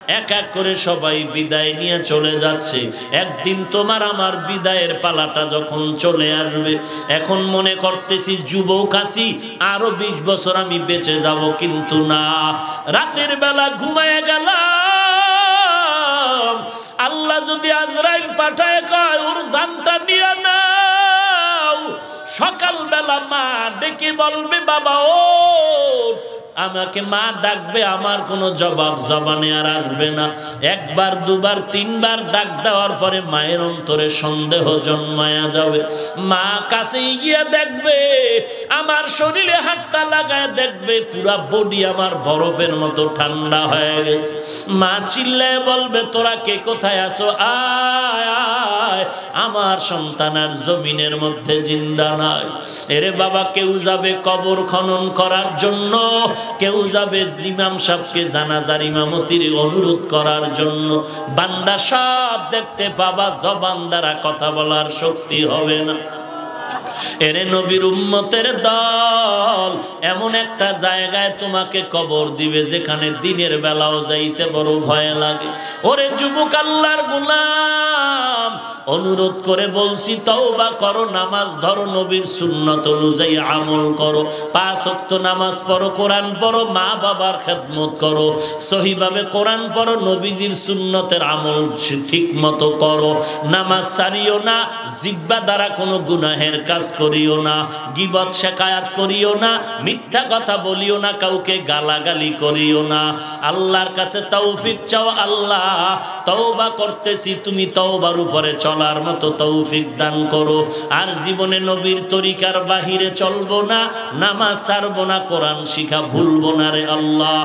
এক এক করে সবাই বিদায় নিয়ে চলে যাচ্ছে। একদিন তোমার আমার বিদায়ের পালাটা যখন চলে আসবে, এখন মনে করতেছি যুবক আছি, আরো 20 বছর আমি বেঁচে যাব, কিন্তু না, রাতের বেলা ঘুমায় গেলাম, আল্লাহ যদি আজরাইল পাঠায় কয় ওর জানটা নিয়ে নাও, সকাল বেলা মা ডেকে বলবে বাবা ও, আমাকে মা ডাকবে, আমার কোনো জবাব জবানে আর আসবে না। একবার দুবার তিনবার ডাক দেওয়ার পরে মায়ের অন্তরে সন্দেহ জন্মায়া যাবে। মা কাছে গিয়ে দেখবে, আমার শরীরে হাতটা লাগায় দেখবে পুরা বডি আমার বরফের মতো ঠান্ডা হয়ে গেছে। মা চিল্লায় বলবে তোরা কে কোথায় আছো, আয় আয়, আমার সন্তান আর জমিনের মধ্যে জিন্দা নাই। এরে বাবা, কেউ যাবে কবর খনন করার জন্য, কেউ যাবে ইমাম সাহেবকে জানাজার ইমামতির অনুরোধ করার জন্য। বান্দা সব দেখতে পাবা, জবান দ্বারা কথা বলার শক্তি হবে না। এরে নবীর উম্মতের দল, এমন একটা জায়গায় তোমাকে কবর দিবে যেখানে দিনের বেলাও যাইতে বড় ভয় লাগে। ওরে যুবক আল্লাহর গোলাম, অনুরোধ করে বলছি তওবা করো, নামাজ ধরো, নবীর সুন্নত অনুযায়ী আমল করো, 5 ওয়াক্ত নামাজ পড়ো, কোরআন পড়ো, মা বাবার খেদমত করো, সহিভাবে কোরআন পড়ো, নবীজির সুন্নতের আমল ঠিক মতো করো, নামাজ ছাড়িও না, জিহ্বা দ্বারা কোনো গুনাহের কাজ করিও না, গীবত শিকায়াত করিও না, মিথ্যা কথা বলিও না, কাউকে গালাগালি করিও না। আল্লাহর কাছে তৌফিক চাও, আল্লাহ তওবা করতেছি, তুমি তওবার উপরে চলার মতো তৌফিক দান করো। আর জীবনে নবীর তরিকার বাহিরে চলবো না, নামাজ ছাড়বো না, কোরআন শিখা ভুলবো না রে আল্লাহ।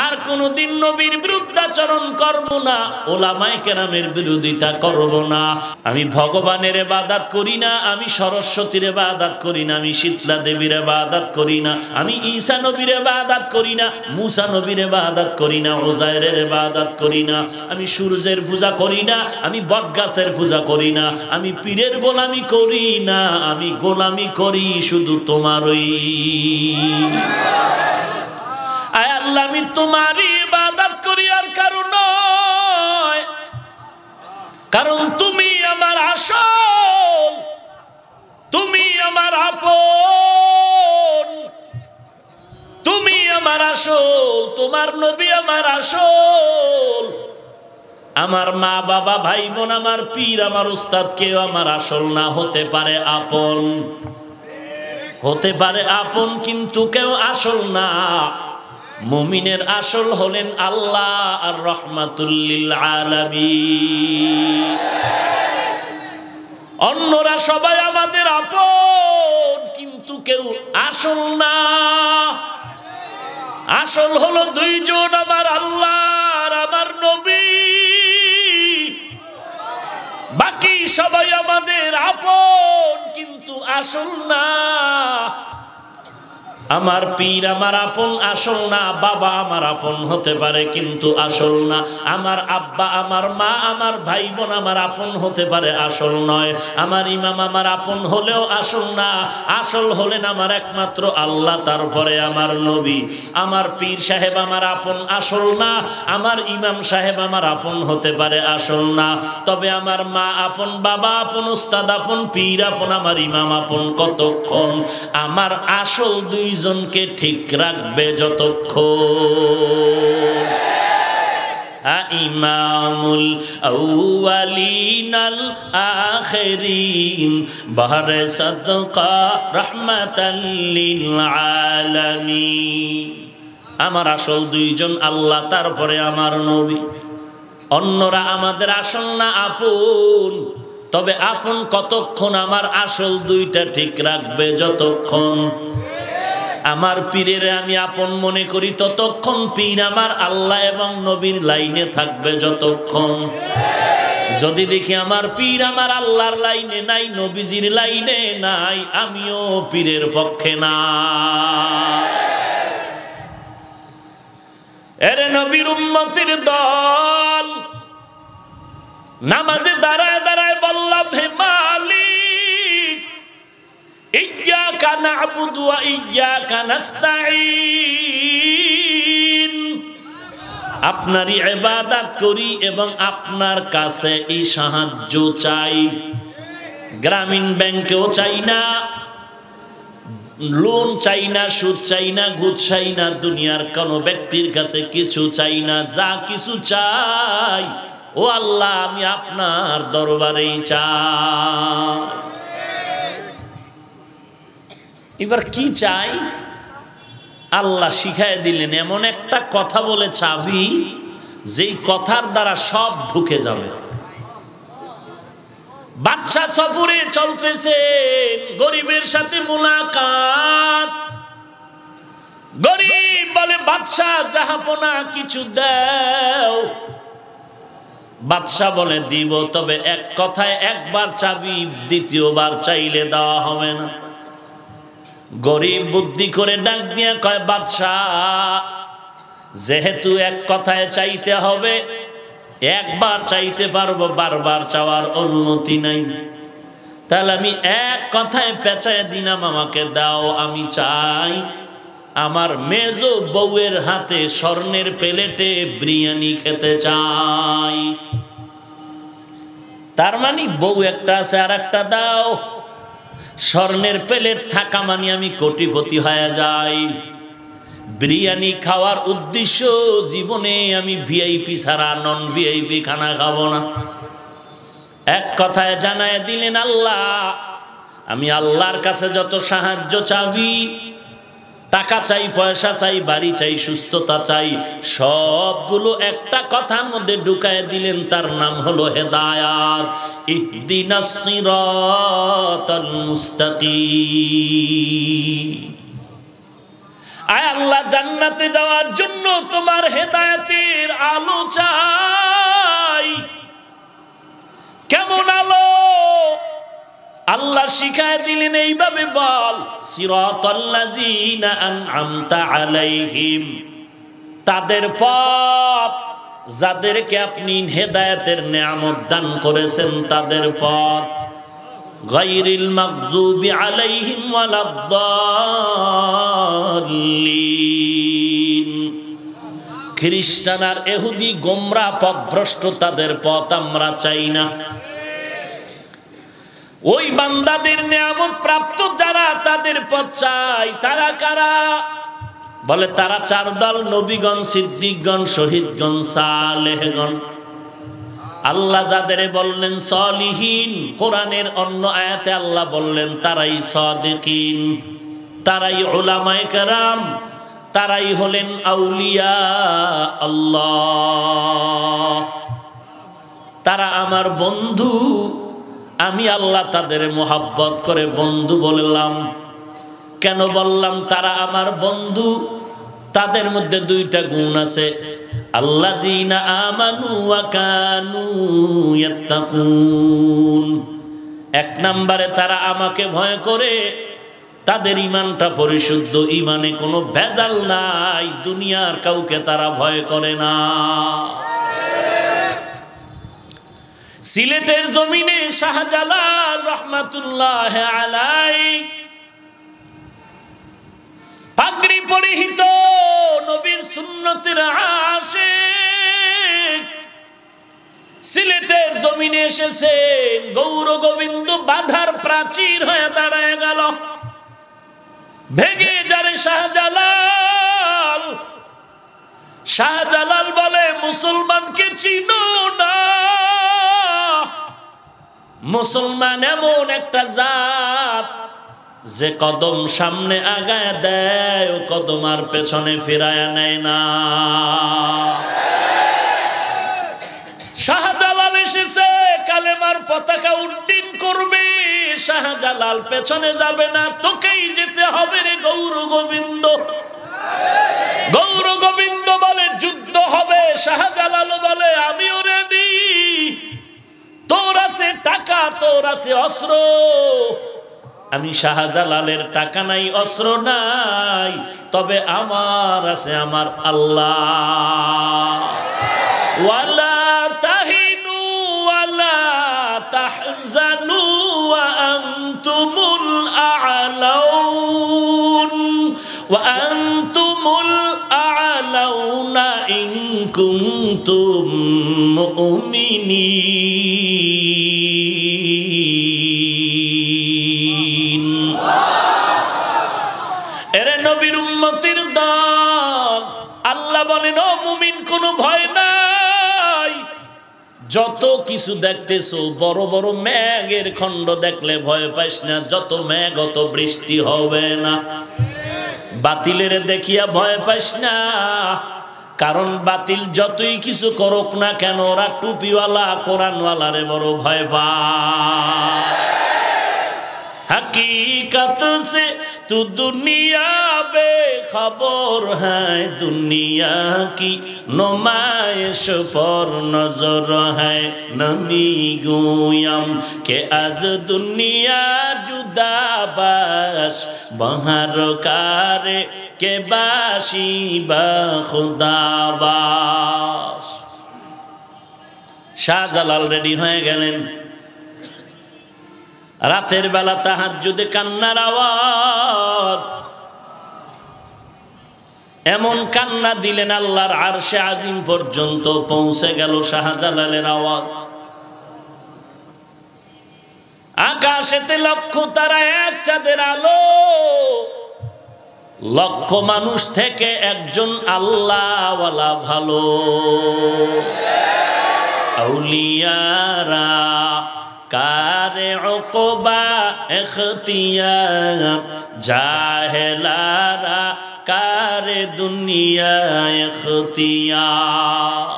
আর কোনোদিন নবীর বিরুদ্ধাচরণ করবো না, ওলামায়ে কেরামের বিরোধিতা করবো না। আমি ভগবানের ইবাদত করি না, আমি সরস্বতীর ইবাদত করি না, আমি শীতলা দেবীর ইবাদত করি না, আমি ঈসা নবীর ইবাদত করি না, মুসা নবীর ইবাদত করি না, উজাইরের ইবাদত করি না, আমি সূর্যের পূজা করি না, আমি বটগাছের পূজা করি না, আমি পীরের গোলামি করি না, আমি গোলামি করি শুধু তোমারই। আয় আল্লাহ, আমি তোমারই ইবাদত করি আর কারণ নয়, কারণ তুমি আমার আসল, তুমি আমার আপন, তুমি আমার আসল, তোমার নবী আমার আসল। আমার মা বাবা ভাই বোন আমার পীর আমার উস্তাদ কেউ আমার আসল না, হতে পারে আপন, হতে পারে আপন, কিন্তু কেউ আসল না। মুমিনের আসল হলেন আল্লাহ আর রহমাতুল লিল আলামিন। অন্যরা সবাই আমাদের আপন, কিন্তু কেউ আসল না। আসল হলো দুইজন, আমার আল্লাহ আর আমার নবী, বাকি সবাই আমাদের আপন, কিন্তু আসল না। আমার পীর আমার আপন, আসল না। বাবা আমার আপন হতে পারে, কিন্তু আসল না। আমার আব্বা আমার মা আমার ভাই বোন আমার আপন হতে পারে, আসল নয়। আমার ইমাম আমার আপন হলেও আসল না। আসল হলেন আমার একমাত্র আল্লাহ, তারপরে আমার নবী। আমার পীর সাহেব আমার আপন, আসল না। আমার ইমাম সাহেব আমার আপন হতে পারে, আসল না। তবে আমার মা আপন, বাবা আপন, উস্তাদ আপন, পীর আপন, আমার ইমাম আপন কতক্ষণ? আমার আসল দুইজনকে ঠিক রাখবে যতক্ষণ। ইমামুল আউয়ালিনাল আখিরিন বাহরে সাদকা রাহমাতাল লিল আলামিন। আমার আসল দুইজন আল্লাহ, তারপরে আমার নবী। অন্যরা আমাদের আসল না, আপন। তবে আপন কতক্ষণ? আমার আসল দুইটা ঠিক রাখবে যতক্ষণ। আমার পীরের আমি আপন মনে করি ততক্ষণ, পীর আমার আল্লাহ এবং নবীর লাইনে থাকবে যতক্ষণ। যদি দেখি আমার পীর আমার আল্লাহর লাইনে নাই, নবীজির লাইনে নাই, আমিও পীরের পক্ষে না। এরে নবীর উম্মতের দল, নামাজে দাঁড়ায় দাঁড়ায় বললাম, হে মালিক, ইয়্যাকা না'বুদু ওয়া ইয়্যাকা নাস্তাঈন। আপনারই ইবাদত করি এবং আপনার কাছে এই সাহায্য চাই। গ্রামীণ ব্যাংকেও চাই না, লোন চাই না, সুদ চাই না, ঘুষ চাই না, দুনিয়ার কোন ব্যক্তির কাছে কিছু চাই না। যা কিছু চাই ও আল্লাহ আমি আপনার দরবারেই চাই। এবার কি চাই আল্লাহ শিখায় দিলেন। এমন একটা কথা বলে চাবি যেই কথার দ্বারা সব ঢুকে যাবে। বাদশা সফরে চলতেছে, গরিবের সাথে মুলাকাত। গরিব বলে বাদশা জাহাপনা কিছু দাও। বাদশা বলে দিব, তবে এক কথায় একবার চাবি, দ্বিতীয়বার চাইলে দেওয়া হবে না। গরিব বুদ্ধি করে ডাক দিয়ে কয় বাদশা যেহেতু এক কথায় চাইতে হবে, একবার চাইতে পারবো, বারবার চাওয়ার অনুমতি নাই। তাহলে আমি এক কথায় পেঁচায় দিলাম, আমাকে দাও। আমি চাই আমার মেজো বউয়ের হাতে স্বর্ণের প্লেটে বিরিয়ানি খেতে চাই। তার মানে বউ একটা আছে, আর একটা দাও। স্বর্ণের প্লেট থাকা মানে আমি কোটিপতি হয়ে যাই। বিরিয়ানি খাওয়ার উদ্দেশ্য, জীবনে আমি ভিআইপি ছাড়া নন ভিআইপি খানা খাবো না। এক কথায় জানায় দিলেন আল্লাহ আমি আল্লাহর কাছে যত সাহায্য চাবি, টাকা চাই, পয়সা চাই, বাড়ি চাই, সুস্থতা চাই, সবগুলো একটা কথার মধ্যে ঢুকায় দিলেন। তার নাম হলো হেদায়াত। ইহদিনাস সিরাতাল মুস্তাকিম। আয় আল্লাহ জান্নাতে যাওয়ার জন্য তোমার হেদায়েতের আলো চাই। কেমন আলো? আল্লাহ শিখায় দিলেন এইভাবে বল, সিরাতাল্লাযীনা আন'আমতা আলাইহিম, তাদের পথ যাদেরকে আপনি হেদায়েতের নেয়ামত দান করেছেন, তাদের পথ। গায়রিল মাগযুবি আলাইহিম ওয়ালাদ-দাল্লিন, খ্রিস্টান আর ইহুদি গোমরাহ পথভ্রষ্ট, তাদের পথ আমরা চাই না। ওই বান্দাদের নিয়ামত প্রাপ্ত যারা, তাদের পথ চাই। তারা কারা? বলে তারা চার দল, নবীগণ, সিদ্দিকগণ, শহীদগণ, সালেহগণ। আল্লাহ যাদের বললেন সলিহিন, কোরআনের অন্য আয়াতে আল্লাহ বললেন তারাই সাদিকিন, তারাই উলামায়ে কেরাম, তারাই হলেন আউলিয়া আল্লাহ। তারা আমার বন্ধু। আমি আল্লাহ তাদের মোহাব্বত করে বন্ধু বললাম। কেন বললাম তারা আমার বন্ধু? তাদের মধ্যে দুইটা গুণ আছে, আল্লাযীনা আমানু ওয়া কানু ইয়াত্তাকুন। এক নম্বরে তারা আমাকে ভয় করে, তাদের ঈমানটা পরিশুদ্ধ, ঈমানে কোনো ভেজাল নাই, দুনিয়ার কাউকে তারা ভয় করে না। সিলেটের জমিনে শাহজালাল রহমাতুল্লাহ আলাইহি পাগড়ি পরিহিত নবীর সুন্নতের আশিক সিলেটের জমিনে এসেছেন। গৌর গোবিন্দ বাধার প্রাচীর হয়ে দাঁড়ায় গেল, ভেঙে যারে শাহজালাল। শাহজালাল বলে মুসলমানকে চিনো না। মুসলমান এমন একটা জাত যে কদম সামনে আগায় দেয়, ও কদম আর পেছনে ফিরায় নেয় না। শাহজালাল এসেছে, কালেমার পতাকা উড্ডীন করবে। শাহজালাল পেছনে যাবে না, তোকেই যেতে হবে রে গৌর গোবিন্দ। গৌর গোবিন্দ বলে যুদ্ধ হবে। শাহজালাল বলে আমিও রেডি। তোর আছে টাকা, তোর আছে অস্ত্র, আমি শাহজালালের টাকা নাই, অস্ত্র নাই, তবে আমার আছে আমার আল্লাহ। ওয়ালা তাহিনু ওয়ালা তাহজানু ওয়া আনতুমুল আ'লাউন ওয়া আনতুমুল আ'লাউনা ইন কুনতুম মুমিনিন। এরে নবীর উম্মতের দল, আল্লাহ বলেন ও মুমিন কোনো ভয় নাই। যত কিছু দেখতেছো, বড় বড় মেঘের খণ্ড দেখলে ভয় পাইস না, যত মেঘ অত বৃষ্টি হবে না। বাতিলের দেখিয়া ভয় পাইস না, কারণ বাতিল যতই কিছু করুক না কেন ওরা টুপিওয়ালা কোরআনওয়ালারে বড় ভয় পায়। हकीकत से तू दुनिया बेखबर है, दुनिया की नुमाइश पर नजर है। नमी गोयम के आज दुनिया जुदा बाश, बहार कारे के बाशी बा खुदा बाश। শাহজালাল রেডি হয়ে গেলেন। রাতের বেলা তাহাজ্জুদে কান্নার আওয়াজ, এমন কান্না দিলেন আল্লাহর আরশে আজিম পর্যন্ত পৌঁছে গেল শাহজালালের আওয়াজ। আকাশেতে লক্ষ তারা, এক চাঁদের আলো, লক্ষ মানুষ থেকে একজন আল্লাহওয়ালা ভালো। আউলিয়ারা কারে উকবা ইখতিয়ার, জাহেলারা কারে দুনিয়া ইখতিয়ার।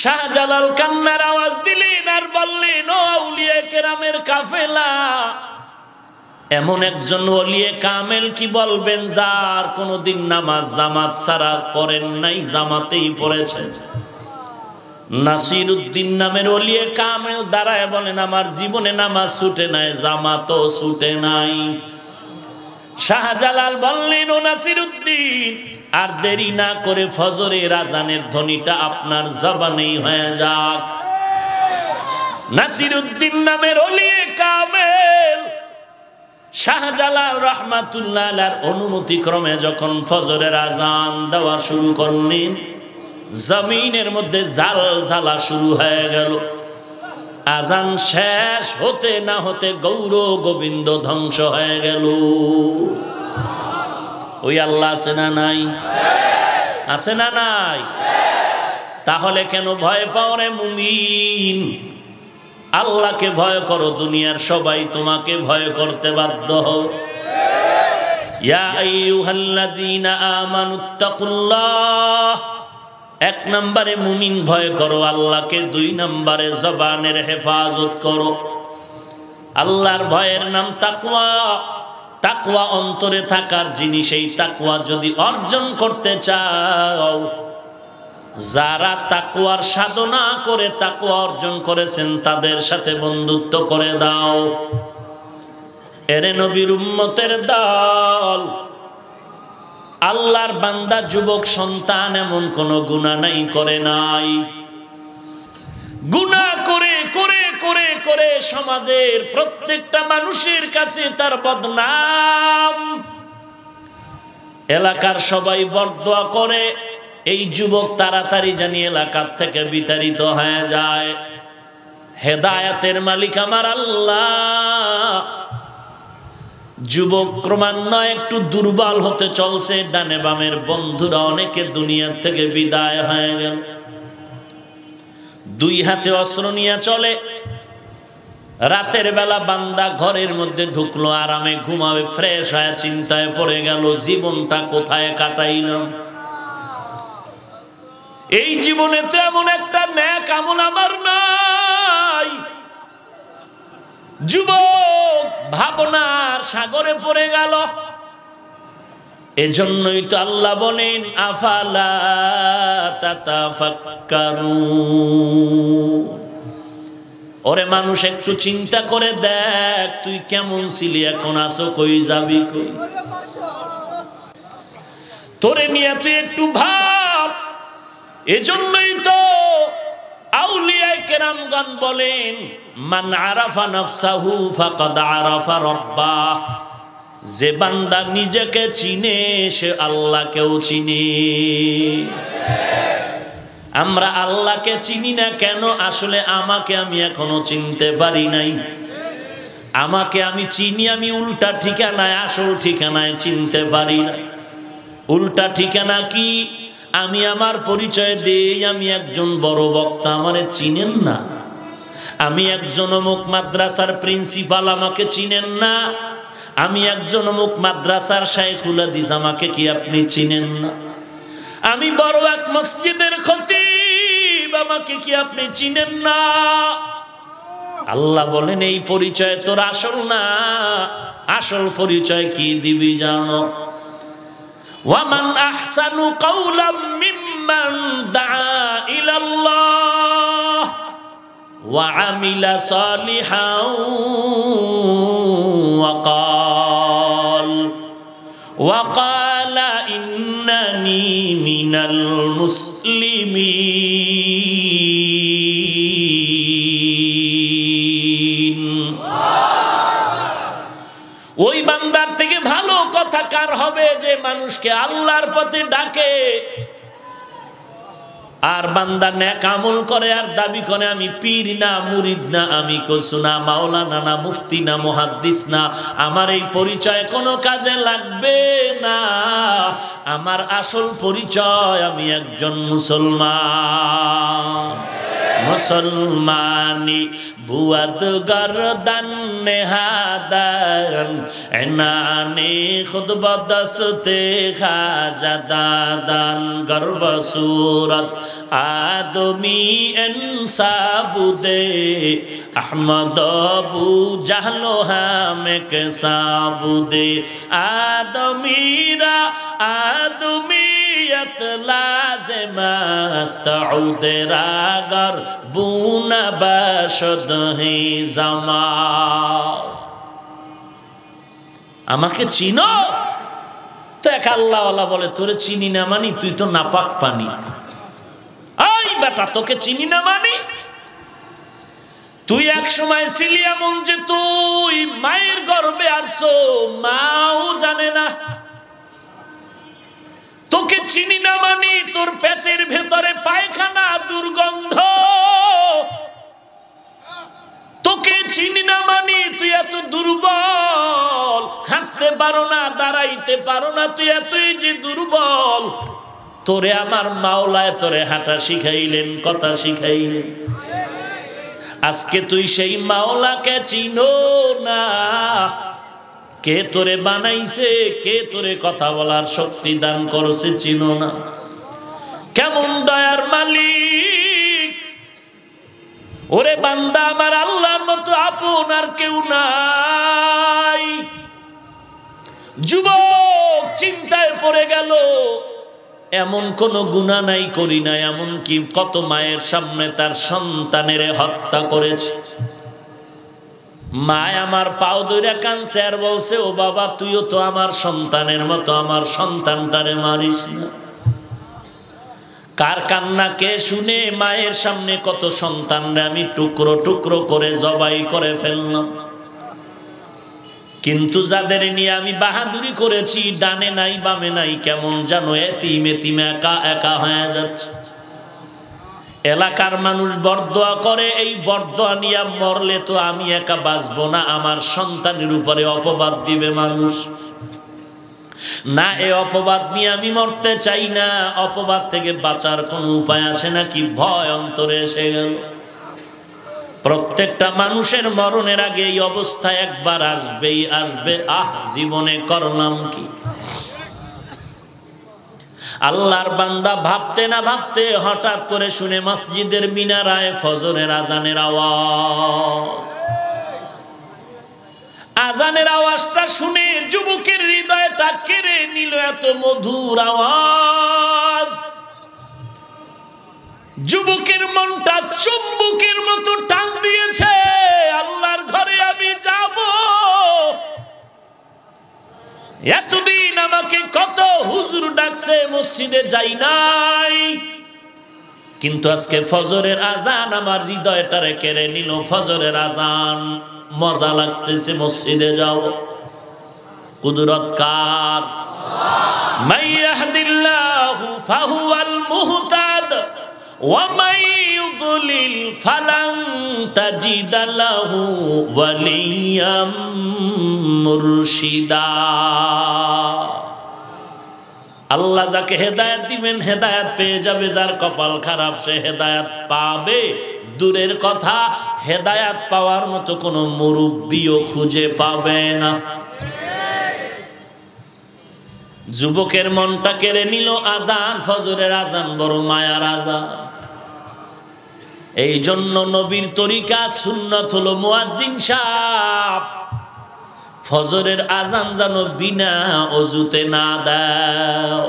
শাহজালাল কান্নার আওয়াজ দিলেন আর বললেন ও আউলিয়া কেরামের কাফেলা, এমন একজন ওলিয়ে কামেল কি বলবেন যার কোনদিন নামাজ জামাত ছাড়া করেন নাই, জামাতেই পড়েছেন। নাসিরউদ্দিন নামের ওলিয়ে কামেল দাঁড়ায় বলেন আমার জীবনে নামাজ ছুটে নাই, জামাতও ছুটে নাই। শাহজালাল বললেন ও নাসিরউদ্দিন, আর দেরি না করে ফজরের আজানের ধ্বনিটা আপনার জবানেই হয়ে যাক। নাসিরউদ্দিন নামের ওলিয়ে কামেল শাহজালাল রাহমাতুল্লাহ আলাইহির অনুমতি ক্রমে যখন ফজরের আজান দেওয়া শুরু করলেন, জমিনের মধ্যে জালজালা শুরু হয়ে গেল। আজান শেষ হতে না হতে গৌর গোবিন্দ ধ্বংস হয়ে গেল। ওই আল্লাহ আছে না নাই? আছে না নাই? তাহলে কেন ভয় পাও রে মুমিন? আল্লাহকে ভয় করো, দুনিয়ার সবাই তোমাকে ভয় করতে বাধ্য হও। ইয়া আইয়ুহাল্লাযীনা আমানুত্তাকুল্লাহ, এক নম্বরে মুমিন ভয় করো আল্লাহকে, দুই নম্বরে জবানের হেফাজত করো। আল্লাহর ভয়ের নাম তাকওয়া। তাকওয়া অন্তরে থাকার জিনিস। এই তাকওয়া যদি অর্জন করতে চাও, যারা তাকওয়ার সাধনা করে তাকওয়া অর্জন করেছেন তাদের সাথে বন্ধুত্ব করে দাও। এরে নবীর উম্মতের দল, আল্লাহর বান্দা যুবক সন্তান এমন কোন গুনাহ নাই করে নাই। গুনাহ করে করে করে করে সমাজের প্রত্যেকটা মানুষের কাছে তার বদনাম। এলাকার সবাই বরদোয়া করে এই যুবক তাড়াতাড়ি জানি এলাকার থেকে বিতাড়িত হয়ে যায়। হেদায়েতের মালিক আমার আল্লাহ। যুবক ক্রমান্বয়ে একটু দুর্বল হতে চলছে, ডানে বামের বন্ধুরা অনেকে দুনিয়া থেকে বিদায় হয়ে গেল। দুই হাতে অস্ত্র নিয়ে চলে। রাতের বেলা বান্দা ঘরের মধ্যে ঢুকলো, আরামে ঘুমাবে, ফ্রেশ হয়ে চিন্তায় পড়ে গেল জীবনটা কোথায় কাটাইলাম। এই জীবনে তো এমন একটা নেক আমল আমার নাই। যুবক ভাবনার সাগরে পড়ে গেল। এজন্যই তো আল্লাহ বলেন আফালা তাতাফাক্কারুন, ওরে মানুষ একটু চিন্তা করে দেখ তুই কেমন ছিলি, এখন আছো কই, যাবি কই। তোরে নিয়ে তুই একটু ভাব। এজন্যই তো আউলিয়ায়ে কেরামগণ বলেন মান আরাফা নাফসাহু ফাকাদ আরাফা রাব্বাহ, যে বান্দা নিজেকে চিনে সে আল্লাহকেও চিনে। আমরা আল্লাহকে চিনি না কেন? আসলে আমাকে আমি এখনো চিনতে পারি নাই। আমাকে আমি চিনি, আমি উল্টা ঠিকানায় আসল ঠিকানায় চিনতে পারি না। উল্টা ঠিকানা কি? আমি আমার পরিচয় দেই আমি একজন বড় বক্তা, আমারে চিনেন না। আমি একজন অমুক মাদ্রাসার প্রিন্সিপাল, আমাকে চিনেন না। আমি একজন অমুক মাদ্রাসার শাইখুল হাদিস, আমাকে কি আপনি চিনেন না? আমি বড় এক মসজিদের খতিব, আমাকে কি আপনি চিনেন না? আল্লাহ বলেন এই পরিচয় তোর আসল না। আসল পরিচয় কি দিবি জানো? ওয়ামান আহসানু কাওলাম মিম্মান দাআ ইলাল্লাহ ওয়া আমিলা সালিহান ওয়া ক্বালা ইন্নানি মিনাল মুসলিমিন। ওই বান্দার থেকে ভালো কথা কার হবে যে মানুষকে আল্লাহর পথে ডাকে, আর বান্দা নেক আমল করে আর দাবি করে আমি পীর না, মুরিদ না, আমি কসু না, মাওলানা না, মুফতি না, মুহাদ্দিস না, আমার এই পরিচয় কোনো কাজে লাগবে না। আমার আসল পরিচয় আমি একজন মুসলমান। মুসলমানি বুয়াদ গরদান নেহাদান এনানি খুতবা দস্তে খাজা দাদান গর্ব সুরত আদমি ইনসাবুদে আহমদ আবু জাহলো হামে কে সাবুদে আদমিরা আদমিয়ত লাজিম আস্তাউদ রাগর বুনা বাশদ হে জামাস। আমাকে চিনো তো? এক আল্লাহওয়ালা বলে তোরে চিনি না মানি তুই তো নাপাক পানি। এই বেটা তোকে চিনি না মানি? তুই এক সময় ছিলি এমন যে তুই মায়ের গর্ভে আসছো, মাও জানে না। তোকে চিনি না মানি তোর পেটের ভেতরে পায়খানা দুর্গন্ধ। তোকে চিনি না মানি তুই এত দুর্বল, হাঁটতে পারো না, দাঁড়াইতে পারো না, তুই এতই যে দুর্বল। তোরে আমার মাওলায় তোরে হাঁটা শিখাইলেন, কথা শিখাইলেন। আজকে তুই সেই মাওলাকে চিনো না। কে তোরে বানাইছে, কে তোরে কথা বলার শক্তি দান করছে চিনো না। কেমন দয়ার মালিক! ওরে বান্দা, আমার আল্লাহর মতো আপন আর কেউ নাই। যুবক চিন্তায় পড়ে গেল, এমন কোন গুনাহ নাই করি না, এমন কি কত মায়ের সামনে তার সন্তানের হত্যা করেছে। মা আমার পাও ধরে কাঁদছে আর বলছে ও বাবা তুইও তো আমার সন্তানের মতো, আমার সন্তানটারে মারিস না। কার কান্না কে শুনে মায়ের সামনে কত সন্তানরে আমি টুকরো টুকরো করে জবাই করে ফেললাম। কিন্তু যাদের নিয়ে আমি বাহাদুরি করেছি, ডানে নাই বামে নাই, কেমন জানো এতিম এতিম একা একা হয়ে যাচ্ছে। এলাকার মানুষ বরদোয়া করে, এই বরদোয়া নিয়ে মরলে তো আমি একা বাঁচবো না, আমার সন্তানের উপরে অপবাদ দিবে মানুষ। না, এই অপবাদ নিয়ে আমি মরতে চাই না। অপবাদ থেকে বাঁচার কোনো উপায় আসে নাকি? ভয় অন্তরে এসে গেল। প্রত্যেকটা মানুষের মরণের আগে এই অবস্থা একবার আসবেই আসবে। জীবনে করলাম কি? আল্লাহর বান্দা ভাবতে না ভাবতে হঠাৎ করে শুনে মসজিদের মিনারায় ফজরের আজানের আওয়াজ। আজানের আওয়াজটা শুনে যুবকের হৃদয়টা কেড়ে নিল এত মধুর আওয়াজ। যুবকের মনটা চুম্বকের মতো টান দিয়েছে, আল্লাহর ঘরে আমি যাব। এতদিন আমাকে কত হুজুর ডাকছে, মসজিদে যাই নাই, কিন্তু আজকে ফজরের আজান আমার হৃদয়টারে কেড়ে নিল। ফজরের আজান, মজা লাগতেছে, মসজিদে যাও। কুদরত কার? মাইয়াহদিল্লাহু ফাহুয়াল মুহতাদ ওয়া মান ইউদ্লিল ফালান তাজিদা লাহু ওয়ালিয়াম মুরশিদা। আল্লাহ যাকে হেদায়েত দিবেন হেদায়েত পেয়ে যাবে, যার কপাল খারাপ সে হেদায়েত পাবে দূরের কথা, হেদায়েত পাওয়ার মতো কোনো মুরব্বিও খুঁজে পাবে না। যুবকের মনটা কেড়ে নিল আজান, ফজরের আজান বড় মায়ার আজান। এই জন্য নবীর তরিকা সুন্নাত হলো মুয়াজ্জিন সাহেব ফজরের আজান যেন বিনা ওযুতে না দাও।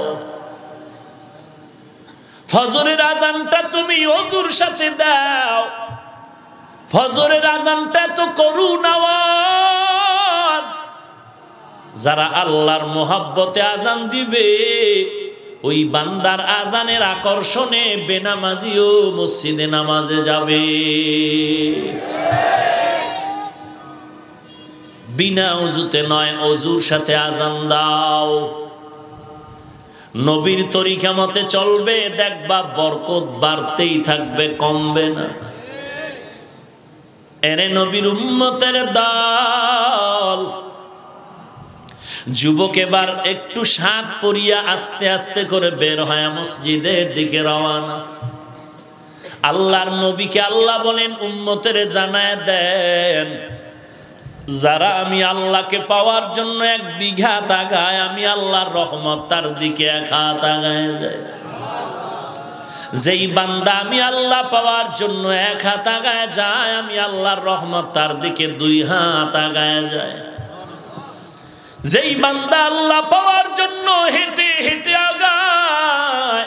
ফজরের আজানটা তুমি ওযুর সাথে দাও। ফজরের আজানটা তো করুণ আওয়াজ। যারা আল্লাহর মোহাব্বতে আজান দিবে ওই বান্দার আজানের আকর্ষণে বেনামাজিও মসজিদে নামাজে যাবে। বিনা ওযুতে নয়, ওযুর সাথে আজান দাও। নবীর তরিকা মতে চলবে, দেখবা বরকত বাড়তেই থাকবে, কমবে না। এরে নবীর উম্মতের দল, যুবক এবার একটু সাত পরিয়া আস্তে আস্তে করে বের হয় মসজিদের দিকে রওনা। আল্লাহর নবীকে আল্লাহ বলেন উম্মতের জানায় দেন, যারা আমি আল্লাহকে পাওয়ার জন্য এক বিঘা তাকায়, আমি আল্লাহর রহমত তার দিকে এক হাত আগায় যায়। যেই বান্দা আমি আল্লাহ পাওয়ার জন্য এক হাত আগায় যায়, আমি আল্লাহর রহমত তার দিকে দুই হাত আগায় যায়। যেই বান্দা আল্লাহ পাওয়ার জন্য হেঁটে হেঁটে আগায়,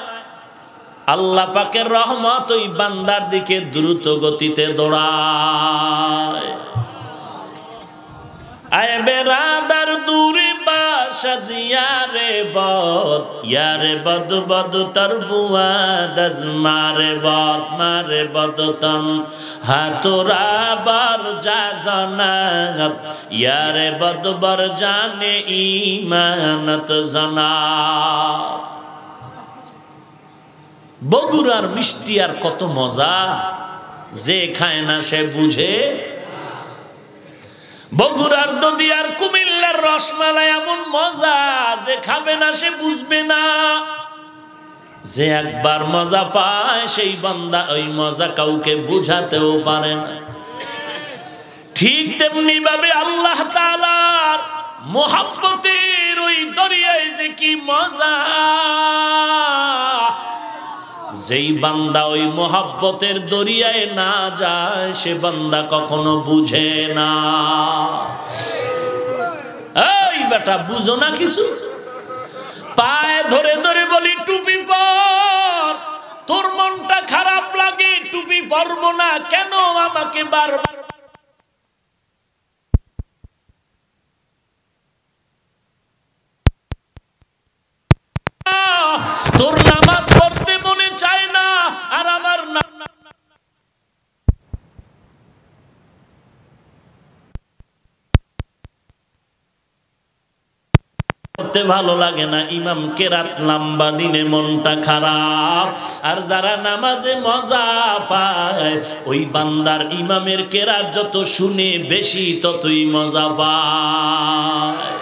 আল্লাহ পাকের রহমত ওই বান্দার দিকে দ্রুত গতিতে দৌড়ায়। আয় বেরাদার দূরে বাসা জিয়ারে বদ, ইয়ারে বদ বদ তর বুয়াদ মারে বদ, মারে বদ তন হাতুরা বার যা জানাত, ইয়ারে বদ বর জানে ইমানত জানা। বগুড়ার মিষ্টি আর কত মজা, যে খায় না সে বুঝে। বগুড়ার দধি আর কুমিল্লার রসমালাই এমন মজা, যে খাবে না সে বুঝবে না। যে একবার মজা পায় সেই বান্দা ওই মজা কাউকে বুঝাতেও পারে না। ঠিক তেমনি ভাবে আল্লাহ তাআলার মোহাব্বতের ওই দরিয়ায় যে কি মজা, যেই বান্দা ওই মোহাব্বতের দরিয়ায় না যায় সে বান্দা কখনো বুঝে না। এই বেটা বুঝো না কিছু? পায়ে ধরে ধরে বলি টুপি পর, তোর মনটা খারাপ লাগে টুপি পরবো না কেন, আমাকে বারবার তোর নামাজ পড়তে মনে চায় না, আর আমার পড়তে ভালো লাগে না। ইমাম কেরাত লম্বা দিনে মনটা খারাপ, আর যারা নামাজে মজা পায় ওই বান্দার ইমামের কেরাত যত শুনে বেশি ততই মজা পায়।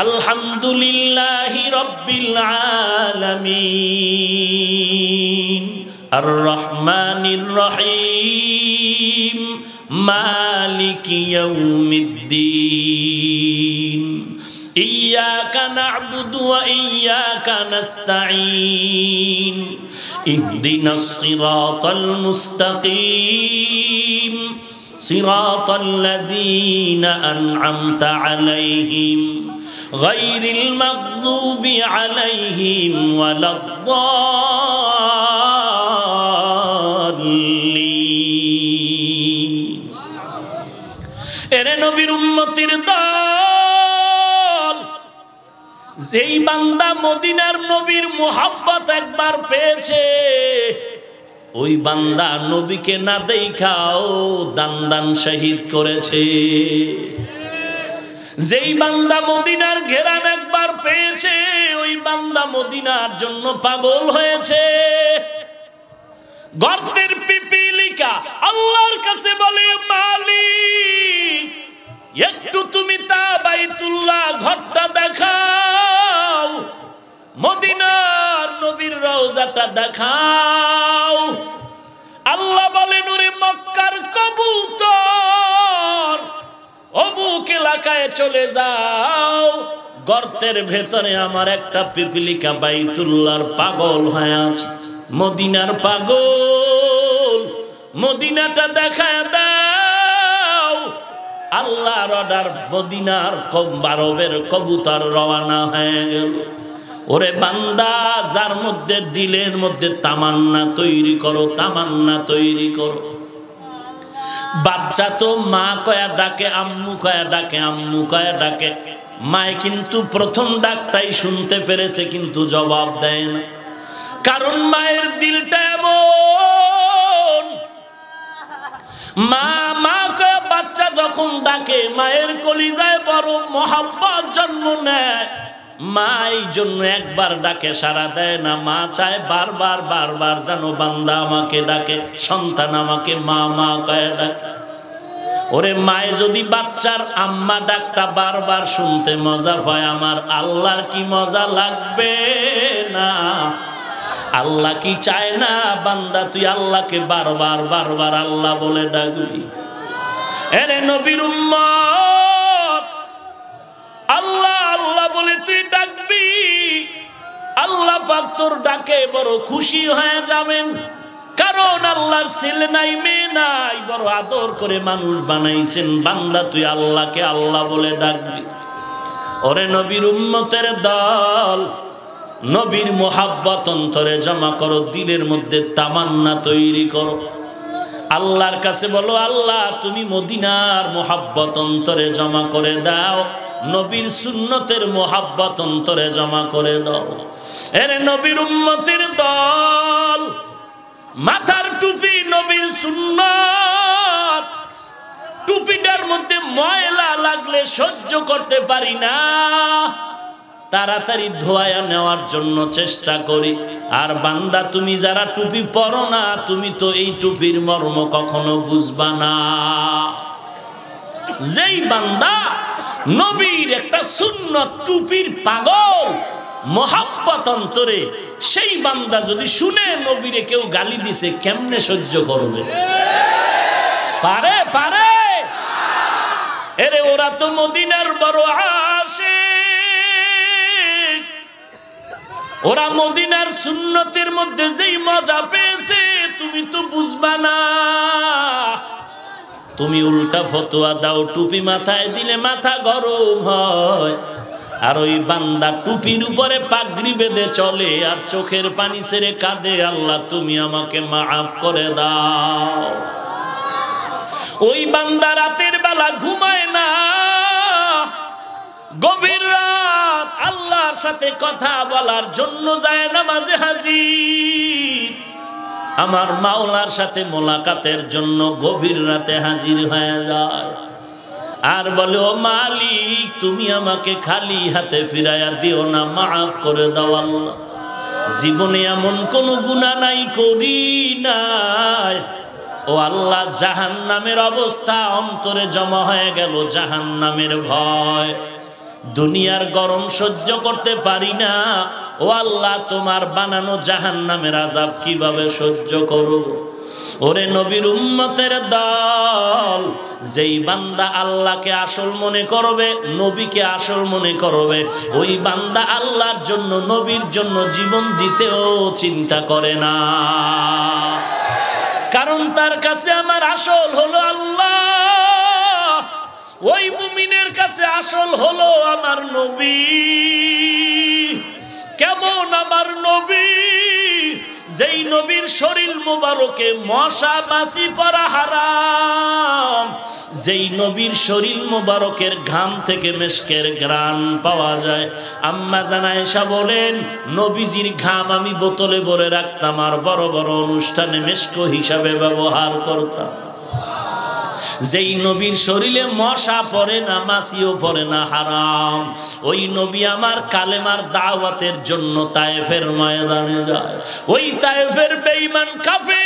আলহামদুলিল্লাহি রাব্বিল আলামিন আর রহমানির রহিম মালিকি ইয়াউমিদ্দিন ইয়্যাকা না'বুদু ওয়া ইয়্যাকা নাস্তাঈন ইহদিনাস সিরাতাল মুস্তাকিম সিরাতাল লাযীনা আন'আমতা আলাইহিম গায়রিল মাগদুবি আলাইহিম ওয়ালাদ-দাল্লিন। এরে নবীর উম্মতির দল, যেই বান্দা মদিনার নবীর মুহাব্বত একবার পেয়েছে ওই বান্দা নবীকে না দেখাও দান দান শহীদ করেছে। যেই বান্দা মদিনার ঘেরান একবার পেয়েছে ওই বান্দা মদিনার জন্য পাগল হয়েছে। গর্তের পিপিলিকা আল্লাহর কাছে বলে, মালিক একটু তুমি তা বাইতুল্লাহ ঘরটা দেখাও, মদিনার নবীর রওজাটা দেখাও। আল্লাহ বলেন, ওরে মক্কার কবুতর, অমুক এলাকায় চলে যাও, গর্তের ভেতরে আমার একটা পিপিলিকা বাইতুল্লাহর পাগল হয়ে আছে, মদিনার পাগল, মদিনাটা দেখায় দাও। আল্লাহর অর্ডার, মদিনার আরবের কবুতর রওনা হয়ে গেল। ওরে বান্দা, যার মধ্যে দিলের মধ্যে তামান্না তৈরি করো, তামান্না তৈরি করো। বাচ্চা তো মা কয়া ডাকে, আম্মু কয়া ডাকে, আম্মু কয়া ডাকে। মায় কিন্তু প্রথম ডাকটাই শুনতে পেরেছে, কিন্তু জবাব দেয় না, কারণ মায়ের দিলটা এমন। মা মা কয়া বাচ্চা যখন ডাকে, মায়ের কলিজায় বড় মহব্বত জন্ম নেয়। মা এই জন্য একবার ডাকে সাড়া দেয় না, মা চায় বারবার বারবার যেন বান্দা আমাকে ডাকে, সন্তান আমাকে মা মা কয়ে ডাকে। ওরে মায়ে যদি বাচ্চার আম্মা ডাকটা বারবার শুনতে মজা পায়, আমার আল্লাহর কি মজা লাগবে না? আল্লাহ কি চায় না বান্দা তুই আল্লাহকে বারবার বারবার আল্লাহ বলে ডাকবি? এরে নবীর উম্মত, আল্লাহ আল্লাহ বলে তুই ডাকবি, আল্লাহ পাক তোর ডাকে বড় খুশি হয়ে যাবেন। কারণ আল্লাহর ছেলে নাই, মেয়ে নাই, বড় আদর করে মানুষ বানাইছেন। বান্দা তুই আল্লাহকে আল্লাহ বলে ডাকবি। ওরে নবীর উম্মতের দল, নবীর মোহাব্বত অন্তরে জমা করো, দিলের মধ্যে তামান্না তৈরি করো। আল্লাহর কাছে বলো, আল্লাহ তুমি মদিনার মোহাব্বত অন্তরে জমা করে দাও, নবীর সুন্নতের মোহাব্বত অন্তরে জমা করে দাও। এরে নবীর উম্মতের দল, মাথার টুপি নবীর সুন্নত, টুপিটার মধ্যে ময়লা লাগলে সহ্য করতে পারি না, তাড়াতাড়ি ধোয়া নেওয়ার জন্য চেষ্টা করি। আর বান্দা তুমি যারা টুপি পরো না, তুমি তো এই টুপির মর্ম কখনো বুঝবা না। যেই বান্দা নবীর একটা সুন্নত টুপির পাগল, মোহাব্বত অন্তরে, সেই বান্দা যদি শুনে নবীরে কেউ গালি দিছে, কেমনে সহ্য করবে? পারে পারে? এরে ওরা তো মদিনার বড় আশিক, ওরা মদিনার সুন্নতের মধ্যে যেই মজা পেয়েছে তুমি তো বুঝবা না। তুমি উল্টা ফতোয়া দাও, টুপি মাথায় দিলে মাথা গরম হয়, আর ওই বান্দা টুপির উপরে পাগড়ি বেঁধে চলে আর চোখের পানি ছেড়ে কাঁদে, আল্লাহ তুমি আমাকে মাফ করে দাও। ওই বান্দা রাতের বেলা ঘুমায় না, গভীর রাত আল্লাহর সাথে কথা বলার জন্য যায় নামাজে হাজির, আমার মাওলার সাথে মোলাকাতের জন্য গভীর রাতে হাজির হয়ে যায়, আর বলে, ও মালিক তুমি আমাকে খালি হাতে ফিরাইয়া দিও না, মাফ করে দাও আল্লাহ। জীবনে এমন কোন গুনাহ নাই করি নাই, ও আল্লাহ জাহান্নামের অবস্থা অন্তরে জমা হয়ে গেল, জাহান্নামের ভয়, দুনিয়ার গরম সহ্য করতে পারি না, ও আল্লাহ তোমার বানানো জাহান্নামের আযাব কিভাবে সহ্য করব? ওরে নবীর উম্মতের দল, যেই বান্দা আল্লাহকে আসল মনে করবে, নবীকে আসল মনে করবে, ওই বান্দা আল্লাহর জন্য, নবীর জন্য জীবন দিতেও চিন্তা করে না, কারণ তার কাছে আমার আসল হলো আল্লাহ। ওই মুমিনের কাছে আসল হলো আমার নবী। কেমন আমার নবী? যেই নবীর শরীর মুবারকে মশা মাছি পরা হারাম, যেই নবীর শরীর মুবারকের ঘাম থেকে মেশকের ঘ্রাণ পাওয়া যায়। আম্মা জান আয়েশা বলেন, নবীজির ঘাম আমি বোতলে ভরে রাখতাম আর বড় বড় অনুষ্ঠানে মেশক হিসাবে ব্যবহার করতাম। যেই নবীর শরীরে মশা পড়ে না, মাছিও পড়ে না, হারাম, ওই নবী আমার কালেমার দাওয়াতের জন্য তায়েফের ময়দানে যায়। ওই তায়েফের বেঈমান কাফের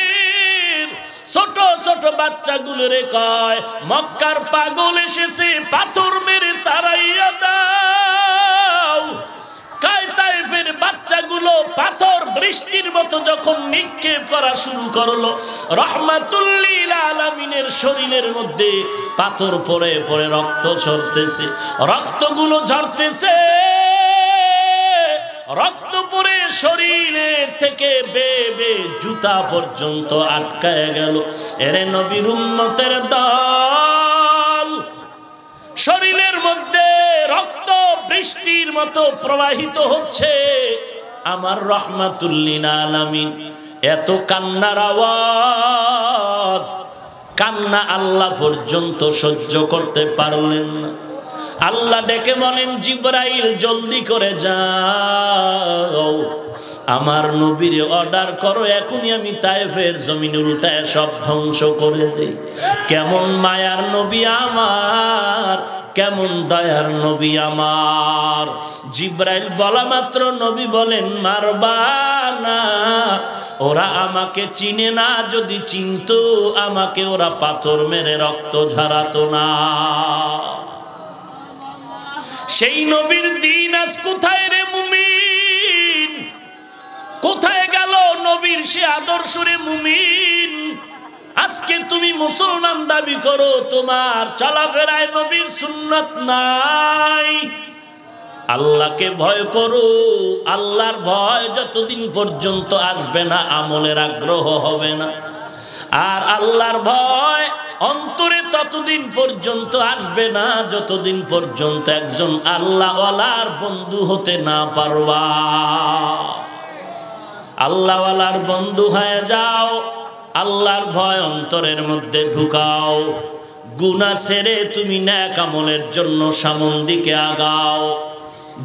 ছোট ছোট বাচ্চাগুলোরে কয় মক্কার পাগল এসেছে, পাথর মেরে তাড়াইয়া দাও। তায়েফের বাচ্চাগুলো পাথর বৃষ্টির মতো যখন নিক্ষেপ করা শুরু করলো, রাহমাতুল লিল আলামিনের শরীরের মধ্যে পাথর পড়ে পড়ে রক্ত ঝরতেছে, রক্তগুলো ঝরতেছে, রক্ত পড়ে শরীরে থেকে বেয়ে বেয়ে জুতা পর্যন্ত আটকায় গেল। এরে নবীর উম্মতের দল, শরীরের মধ্যে রক্ত বৃষ্টির মতো প্রবাহিত হচ্ছে, আমার রাহমাতুল লিল আলামিন এত কান্নার আওয়াজ, কান্না আল্লাহ পর্যন্ত সহ্য করতে পারলেন না। আল্লাহ ডেকে বলেন জিবরাইল জলদি করে যাও, আমার নবীর অর্ডার করো, এখনই আমি তায়েফের জমিন উল্টায় সব ধ্বংস করে দেই। কেমন মায়ার নবী আমার, কেমন দয়ার নবী আমার। জিবরাইল বলা মাত্র নবী বলেন মারবা না, ওরা আমাকে চিনে না, যদি চিনতো আমাকে ওরা পাথর মেরে রক্ত ঝরাতো না। সেই নবীর দিন আজ কোথায় রে মুমিন, কোথায় গেল নবীর সে আদর্শ রে মুমিন? আজকে তুমি মুসলমান দাবি করো, তোমার চলাফেরায় নবীর সুন্নাত নাই। আল্লাহকে ভয় করো, আল্লাহর ভয় যতদিন পর্যন্ত আসবে না আমলের আগ্রহ হবে না। আর আল্লাহর ভয় অন্তরে ততদিন পর্যন্ত আসবে না যতদিন পর্যন্ত একজন আল্লাহওয়ালার বন্ধু হতে না পারবা। আল্লাহওয়ালার বন্ধু হয়ে যাও, আল্লাহর ভয় অন্তরের মধ্যে ঢুকাও, গুনাহ ছেড়ে তুমি নেক আমলের জন্য সামন দিকে আগাও।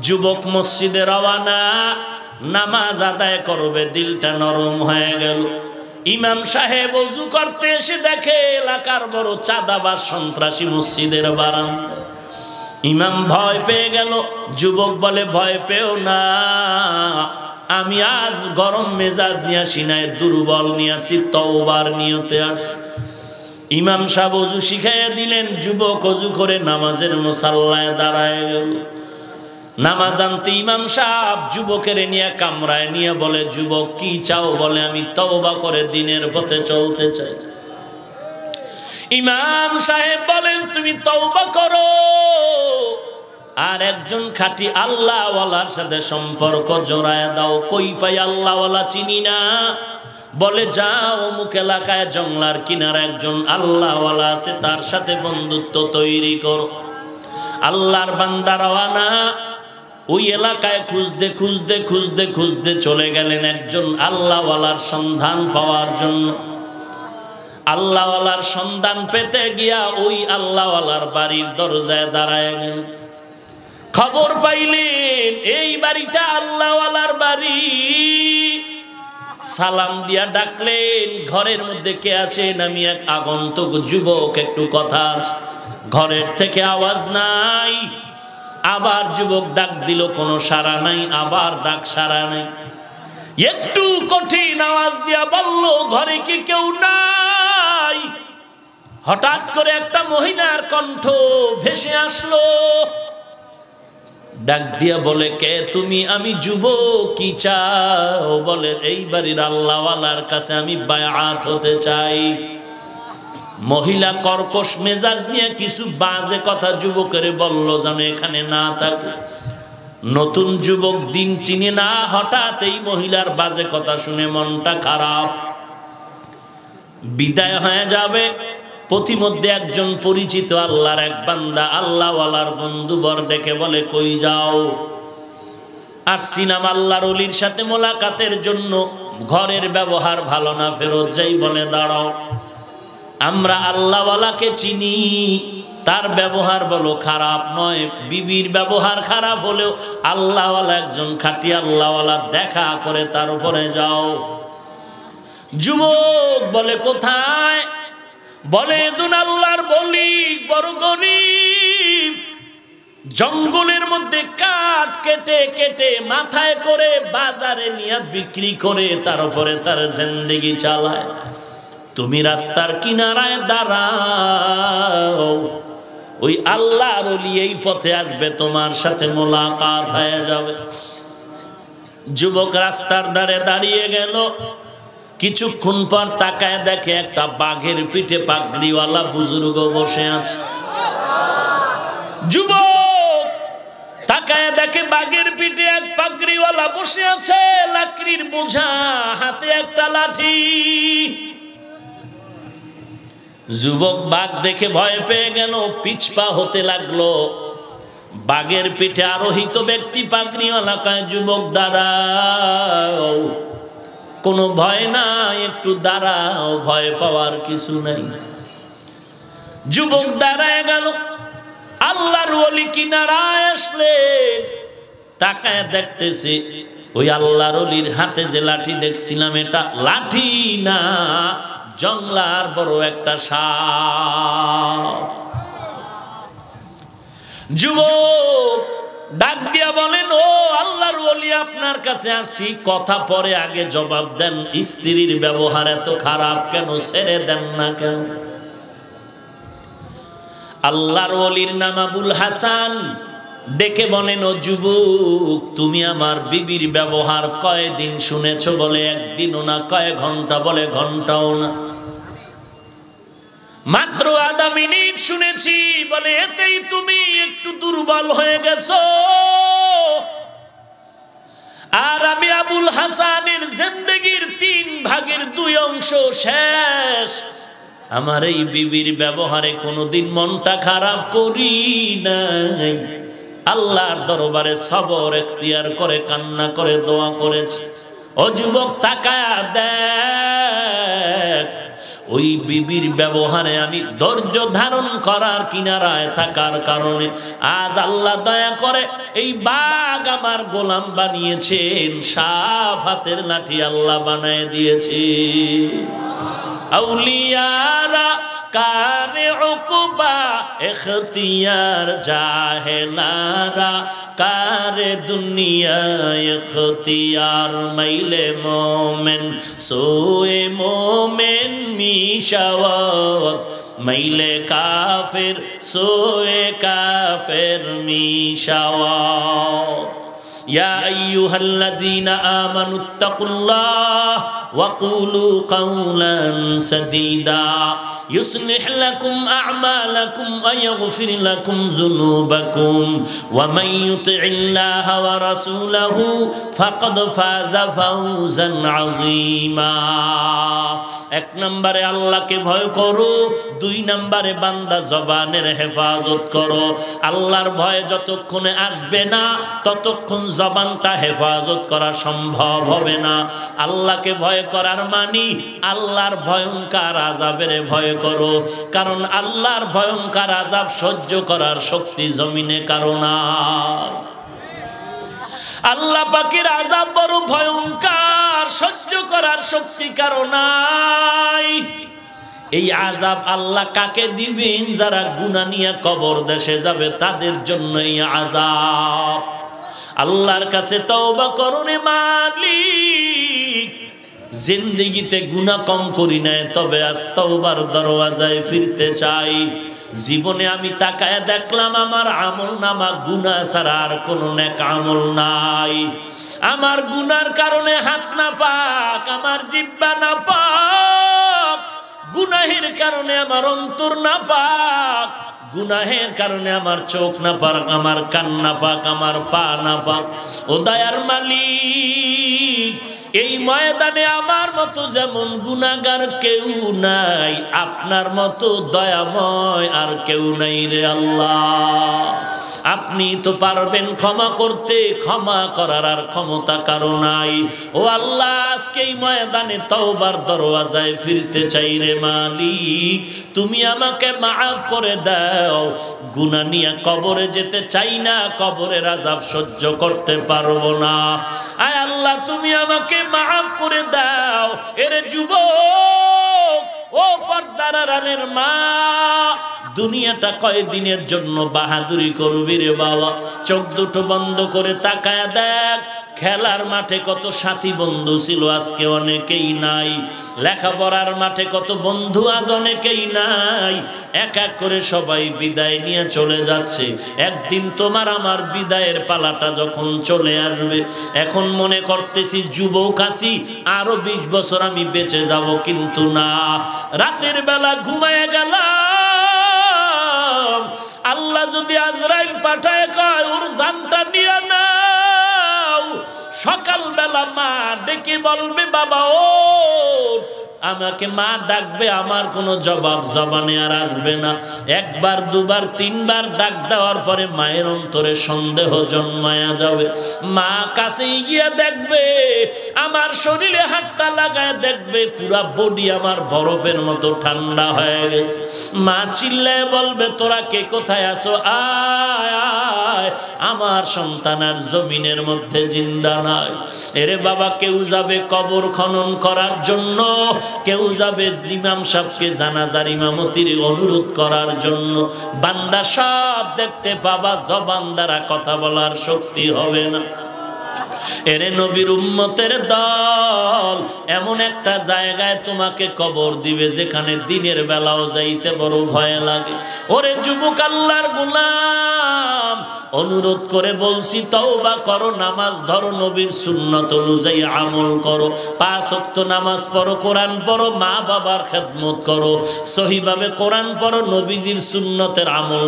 যুবক মসজিদে রওয়ানা, নামাজ আদায় করবে, দিলটা নরম হয়ে গেল। ইমাম সাহেব ওযু করতে এসে দেখে এলাকার বড় চাঁদাবাজ সন্ত্রাসী মসজিদের বারান্দা। ইমাম ভয় পেয়ে গেল। যুবক বলে ভয় পেও না, আমি আজ গরম মেজাজ নিয়ে আসি নাই, দুর্বল নিয়ে আসি, তওবার নিয়তে আসি। ইমাম সাহেব ওযু শিখাইয়া দিলেন। যুবক ওযু করে নামাজের মুসাল্লায় দাঁড়ায় গেল। নামাজ আনতে ইমাম সাহেব যুবকের নিয়ে কামরায় নিয়ে বলে যুবক কি চাও? বলে আমি তওবা করে দিনের পথে চলতে চাই। ইমাম সাহেব বলেন তুমি তওবা করো আর একজন খাঁটি আল্লাহওয়ালার সাথে সম্পর্ক জোড়ায় দাও। কই পাই আল্লাহওয়ালা? চিনি না। বলে যাও অমুক এলাকায় জংলার কিনারে একজন আল্লাহওয়ালা আছে, তার সাথে বন্ধুত্ব তৈরি করো। আল্লাহর বান্দা রওয়ানা ওই এলাকায় খুঁজতে খুঁজতে খুঁজতে খুঁজতে চলে গেলেন একজন আল্লাহওয়ালার সন্ধান পাওয়ার জন্য। আল্লাহওয়ালার সন্ধান পেতে গিয়া ওই আল্লাহওয়ালার বাড়ির দরজায় দাঁড়ায় গেলেন। খবর পাইলেন এই বাড়িটা আল্লাহওয়ালার বাড়ি। সালাম দিয়া ডাকলেন, ঘরের মধ্যে কে আছেন? আমি এক আগন্তুক যুবক, একটু কথা আছে। ঘরের থেকে আওয়াজ নাই। আবার যুবক ডাক দিল, কোনো সাড়া নাই। আবার ডাক, সাড়া নাই। একটু কঠিন আওয়াজ দিয়া বলল ঘরে কি কেউ নাই? হঠাৎ করে একটা মহিলার কণ্ঠ ভেসে আসলো। ডাক দিয়া বলে কে তুমি? আমি যুবক, কি চাও? বলে এই বাড়ির আল্লাহওয়ালার কাছে আমি বায়াত হতে চাই। মহিলা কর্কশ মেজাজ নিয়ে কিছু বাজে কথা যুবকের বলল যেন এখানে না থাকে। নতুন যুবক, দিন চিনি না, হঠাৎ এই মহিলার বাজে কথা শুনে মনটা খারাপ। বিদায় হয়ে যাবে, পথিমধ্যে একজন পরিচিত আল্লাহর এক বান্দা আল্লাহওয়ালার বন্ধুবর ডেকে বলে কই যাও? আসছিলাম আল্লাহর ওলির সাথে মোলাকাতের জন্য, ঘরের ব্যবহার ভালো না, ফেরত যাই। বলে দাঁড়াও, আমরা আল্লাহওয়ালাকে চিনি, তার ব্যবহার বলো খারাপ নয়। বিবির ব্যবহার খারাপ হলেও আল্লাহওয়ালা একজন খাঁটি আল্লাহওয়ালা, দেখা করে তার উপরে যাও। যুবক বলে কোথায়? বলে এজন আল্লাহর বলি, বড় গরীব, জঙ্গলের মধ্যে কাঠ কেটে কেটে মাথায় করে বাজারে নিয়ে বিক্রি করে তার উপরে তার জিন্দেগি চালায়। তুমি রাস্তার কিনারায় দাঁড়াও, ওই আল্লাহর ওলি এই পথে আসবে, তোমার সাথে মোলাকাত হয়ে যাবে। যুবক রাস্তার ধারে দাঁড়িয়ে গেল, কিছুক্ষণ পর তাকায় দেখে একটা বাঘের পিঠে পাগড়িওয়ালা বুজুর্গ বসে আছে। যুবক তাকায় দেখে বাঘের পিঠে এক পাগড়িওয়ালা বসে আছে, লাকড়ির বোঝা, হাতে একটা লাঠি। যুবক বাঘ দেখে ভয় পেয়ে গেল, পিছপা হতে লাগলো। বাঘের পিঠে আরোহিত ব্যক্তি পাগড়িওয়ালা কয়, যুবক দাঁড়াও, কোনো ভয় নাই, একটু দাঁড়াও, ভয় পাওয়ার কিছু নাই। যুবক দাঁড়ায় গেল। আল্লাহর ওলি কিনারায় আসলে তাকায় দেখতেছে ওই আল্লাহর ওলির হাতে যে লাঠি দেখছিলাম, এটা লাঠি না, জংলার বড় একটা সাপ। যুবক ডাক দিয়া বলেন, ও আল্লাহর ওলি, আপনার কাছে আসি, কথা পরে আগে জবাব দেন, স্ত্রীর ব্যবহার এত খারাপ কেন, ছেড়ে দেন না কেন? আল্লাহর ওলির নাম আবুল হাসান। ডেকে বলেন, ও যুবক, তুমি আমার বিবির ব্যবহার কয়দিন শুনেছো? বলে একদিনও না। কয় ঘন্টা? বলে ঘন্টাও না। মাত্র আধা মিনিট শুনেছি। বলে এতেই তুমি একটু দুর্বল হয়ে গেছো। আর আমি আবুল হাসানের জিন্দেগির 3 ভাগের 2 অংশ শেষ। আমার এই বিবির ব্যবহারে কোনোদিন মনটা খারাপ করি নাই। আল্লাহর দরবারে সবর এখতিয়ার করে কান্না করে দোয়া করেছি। ও যুবক, তাকায়া দেখ, ওই বিবির ব্যবহারে আমি ধৈর্য ধারণ করার কিনারায় থাকার কারণে আজ আল্লাহ দয়া করে এই বাঘ আমার গোলাম বানিয়েছেন, সাপ হাতের লাঠি আল্লাহ বানায় দিয়েছে। আউলিয়ারা কারে উকবা ইখতিয়ার, জাহেলারা কারে দুনিয়া ইখতিয়ার। মাইলে মোমেন সোয়ে মোমেন মিশাওয়াত, মাইলে কাফের সোয়ে কাফের মিশাওয়াত। يا أيها الذين آمنوا اتقوا الله وقولوا قولا سديدا يصلح لكم أعمالكم ويغفر لكم ذنوبكم ومن يطع الله ورسوله فقد فاز فوزا عظيما। 1 নম্বরে আল্লাহকে ভয় করো, 2 নম্বরে বান্দা জবানের হেফাজত করো। আল্লাহর ভয় যতক্ষণে আসবে না ততক্ষণ জবানটা হেফাজত করা সম্ভব হবে না। আল্লাহকে ভয় করার মানে আল্লাহর ভয়ঙ্কর আযাবের ভয় করো, কারণ আল্লাহর ভয়ঙ্কর আযাব সহ্য করার শক্তি জমিনে কারো নাই। আল্লাহ পাকের আযাব বড় ভয়ঙ্কর, সহ্য করার শক্তি কারো নাই। এই আযাব আল্লাহ কাকে দিবেন? যারা গুনাহ নিয়ে কবর দেশে যাবে তাদের জন্য এই আযাব। আল্লাহর কাছে তওবা করুন মালিক, জিন্দেগিতে গুনাহ কম করি নাই, তবে আজ তওবার দরওয়াজায় ফিরতে চাই। জীবনে আমি তাকায় দেখলাম আমার আমল নামা গুনাহ ছাড়া আর কোনো নেক আমল নাই। আমার গুনার কারণে হাত না পাক, আমার জিহ্বা না পাক, গুনাহের কারণে আমার অন্তর না পাক, গুনাহের কারণে আমার চোখ না পাক, আমার কান না পাক, আমার পা না পাক। ও দয়ার মালিক, এই ময়দানে আমার মতো যেমন গুনাহগার কেউ নাই, আপনার মতো দয়াময় আর কেউ নাই রে আল্লাহ। আপনি তো পারবেন ক্ষমা করতে, ক্ষমা করার আর ক্ষমতা কারো নাই। ও আল্লাহ, আজকে এই ময়দানে তওবার দরওয়াজায় ফিরতে চাই রে মালিক, তুমি আমাকে মাফ করে দাও। গুনাহ নিয়ে কবরে যেতে চাই না, কবরের আযাব সহ্য করতে পারবো না। আয় আল্লাহ, তুমি আমাকে মাফ করে দাও। এরে যুবক, ও পর্দার আড়ালের মা, দুনিয়াটা কয়দিনের জন্য বাহাদুরি করবি রে বাবা? চোখ দুটো বন্ধ করে তাকায় দেখ, খেলার মাঠে কত সাথী বন্ধু ছিল, আজকে অনেকেই নাই। লেখাপড়ার মাঠে কত বন্ধু, আজ অনেকেই নাই। এক এক করে সবাই বিদায় নিয়ে চলে যাচ্ছে। একদিন তোমার আমার বিদায়ের পালাটা যখন চলে আসবে, এখন মনে করতেছি যুবক আছি, আরো 20 বছর আমি বেঁচে যাব, কিন্তু না। রাতের বেলা ঘুমায় গেলাম, আল্লাহ যদি আজরাইল পাঠায় কয় ওর জানটা নিয়ে নাও, সকালবেলা মা ডেকে বলবে বাবা ও, আমাকে মা ডাকবে, আমার কোনো জবাব জবানে আর আসবে না। একবার দুবার তিনবার ডাক দেওয়ার পরে মায়ের অন্তরে সন্দেহ জন্মায়া যাবে। মা কাছে গিয়ে দেখবে, আমার শরীরে হাতটা লাগায় দেখবে পুরা বডি আমার বরফের মতো ঠান্ডা হয়ে গেছে। মা চিল্লায় বলবে তোরা কে কোথায় আছো, আয় আয়, আমার সন্তান আর জমিনের মধ্যে জিন্দা নাই। এরে বাবা, কেউ যাবে কবর খনন করার জন্য, কেউ যাবে ইমাম সাহেবকে জানাজার ইমামতির অনুরোধ করার জন্য। বান্দা সব দেখতে পাবা, জবান দ্বারা কথা বলার শক্তি হবে না। এরে নবীর উম্মতের দল, এমন একটা জায়গায় তোমাকে কবর দিবে যেখানে দিনের বেলাও যাইতে বড় ভয় লাগে। ওরে যুবক আল্লাহর গোলাম, অনুরোধ করে বলছি তওবা করো, নামাজ ধরো, নবীর সুন্নত অনুযায়ী আমল করো, 5 ওয়াক্ত নামাজ পড়ো, কোরআন পড়ো, মা বাবার খেদমত করো, সহিভাবে কোরআন পড়ো, নবীজির সুন্নতের আমল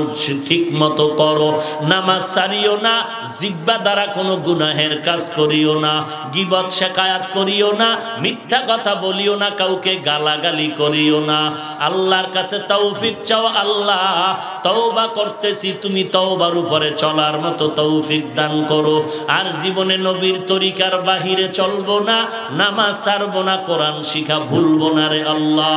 ঠিক মতো করো, নামাজ ছাড়িও না, জিহ্বা দ্বারা কোনো গুনাহের কাজ করিও না, গীবত শিকায়াত করিও না, মিথ্যা কথা বলিও না, কাউকে গালাগালি করিও না। আল্লাহর কাছে তৌফিক চাও, আল্লাহ তওবা করতেছি, তুমি তওবার উপরে চলার মতো তৌফিক দান করো। আর জীবনে নবীর তরিকার বাহিরে চলবো না, নামাজ ছাড়বো না, কোরআন শিখা ভুলবো না রে আল্লাহ।